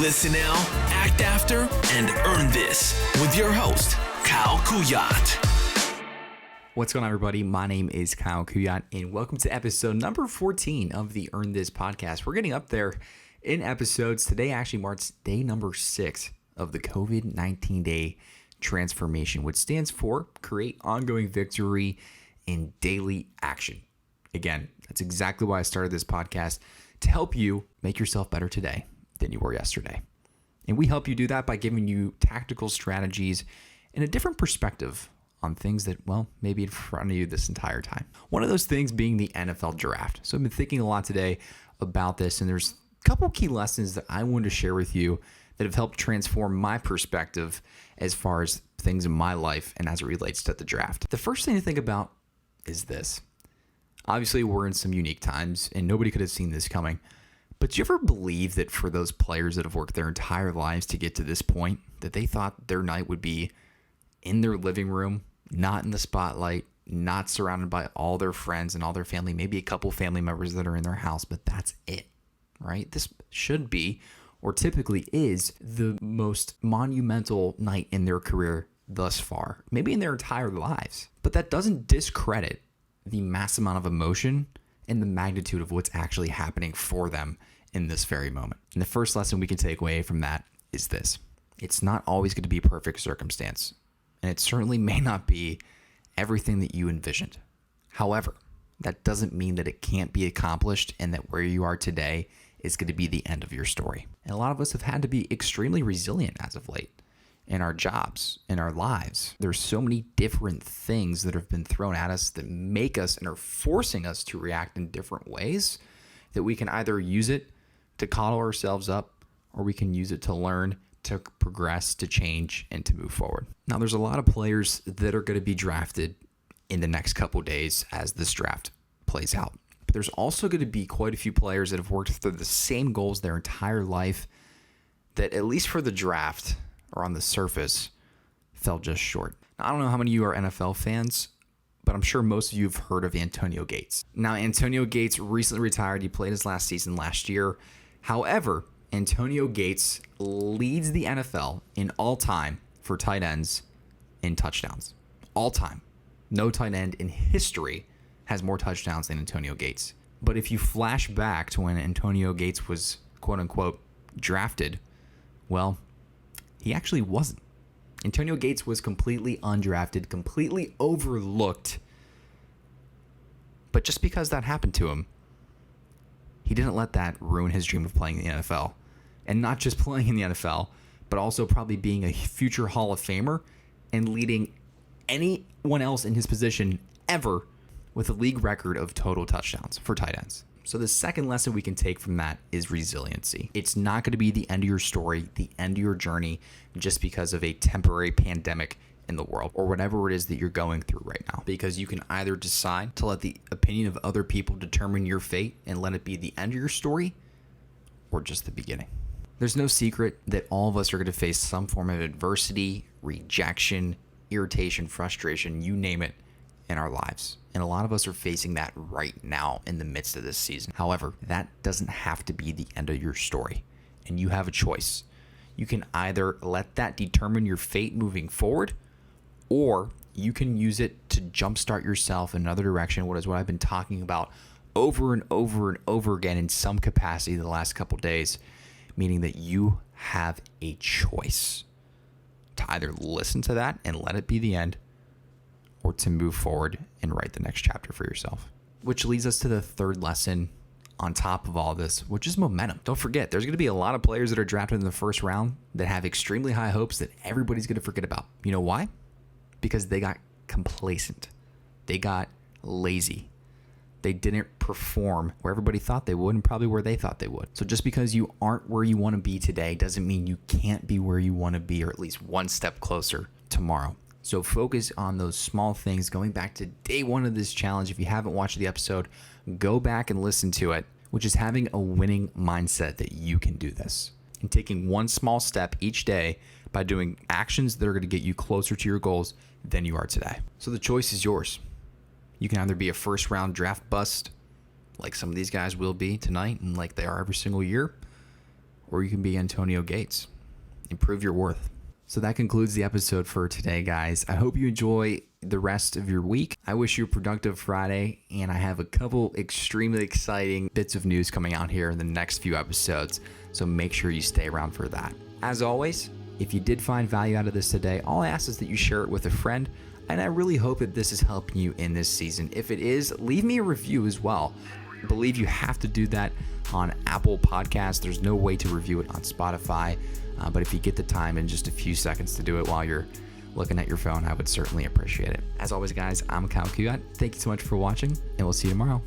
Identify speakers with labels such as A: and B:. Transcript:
A: Listen now, act after, and earn this with your host, Kyle Kuyat.
B: What's going on, everybody? My name is Kyle Kuyat, and welcome to episode number 14 of the Earn This podcast. We're getting up there in episodes. Today actually marks day number 6 of the COVID-19 Day Transformation, which stands for Create Ongoing Victory in Daily Action. Again, that's exactly why I started this podcast, to help you make yourself better today than you were yesterday. And we help you do that by giving you tactical strategies and a different perspective on things that, well, maybe in front of you this entire time. One of those things being the NFL draft. So I've been thinking a lot today about this, and there's a couple key lessons that I wanted to share with you that have helped transform my perspective as far as things in my life and as it relates to the draft. The first thing to think about is this. Obviously, we're in some unique times, and nobody could have seen this coming. But do you ever believe that for those players that have worked their entire lives to get to this point, that they thought their night would be in their living room, not in the spotlight, not surrounded by all their friends and all their family, maybe a couple family members that are in their house, but that's it, right? This should be, or typically is, the most monumental night in their career thus far, maybe in their entire lives. But that doesn't discredit the mass amount of emotion and the magnitude of what's actually happening for them in this very moment. And the first lesson we can take away from that is this. It's not always going to be perfect circumstance, and it certainly may not be everything that you envisioned. However, that doesn't mean that it can't be accomplished and that where you are today is going to be the end of your story. And a lot of us have had to be extremely resilient as of late in our jobs, in our lives. There's so many different things that have been thrown at us that make us and are forcing us to react in different ways, that we can either use it to coddle ourselves up, or we can use it to learn, to progress, to change, and to move forward. Now, there's a lot of players that are going to be drafted in the next couple days as this draft plays out. But there's also going to be quite a few players that have worked through the same goals their entire life that, at least for the draft, or on the surface, fell just short. Now, I don't know how many of you are NFL fans, but I'm sure most of you have heard of Antonio Gates. Now, Antonio Gates recently retired. He played his last season last year. However, Antonio Gates leads the NFL in all time for tight ends in touchdowns. All time. No tight end in history has more touchdowns than Antonio Gates. But if you flash back to when Antonio Gates was, quote unquote, drafted, well, he actually wasn't. Antonio Gates was completely undrafted, completely overlooked. But just because that happened to him, he didn't let that ruin his dream of playing in the NFL. And not just playing in the NFL, but also probably being a future Hall of Famer and leading anyone else in his position ever with a league record of total touchdowns for tight ends. So the second lesson we can take from that is resiliency. It's not going to be the end of your story, the end of your journey, just because of a temporary pandemic in the world or whatever it is that you're going through right now. Because you can either decide to let the opinion of other people determine your fate and let it be the end of your story, or just the beginning. There's no secret that all of us are going to face some form of adversity, rejection, irritation, frustration, you name it, in our lives. And a lot of us are facing that right now in the midst of this season. However, that doesn't have to be the end of your story. And you have a choice. You can either let that determine your fate moving forward, or you can use it to jumpstart yourself in another direction, what I've been talking about over and over and over again in some capacity the last couple days, meaning that you have a choice to either listen to that and let it be the end, or to move forward and write the next chapter for yourself. Which leads us to the third lesson on top of all this, which is momentum. Don't forget, there's going to be a lot of players that are drafted in the first round that have extremely high hopes that everybody's going to forget about. You know why? Because they got complacent. They got lazy. They didn't perform where everybody thought they would and probably where they thought they would. So just because you aren't where you want to be today doesn't mean you can't be where you want to be, or at least one step closer tomorrow. So focus on those small things. Going back to day one of this challenge, if you haven't watched the episode, go back and listen to it, which is having a winning mindset that you can do this. And taking one small step each day by doing actions that are going to get you closer to your goals than you are today. So the choice is yours. You can either be a first round draft bust, like some of these guys will be tonight and like they are every single year, or you can be Antonio Gates. Improve your worth. So that concludes the episode for today, guys. I hope you enjoy the rest of your week. I wish you a productive Friday, and I have a couple extremely exciting bits of news coming out here in the next few episodes, so make sure you stay around for that. As always, if you did find value out of this today, all I ask is that you share it with a friend, and I really hope that this is helping you in this season. If it is, leave me a review as well. I believe you have to do that on Apple Podcasts. There's no way to review it on Spotify. But if you get the time in just a few seconds to do it while you're looking at your phone, I would certainly appreciate it. As always, guys, I'm Kyle Kuyat. Thank you so much for watching, and we'll see you tomorrow.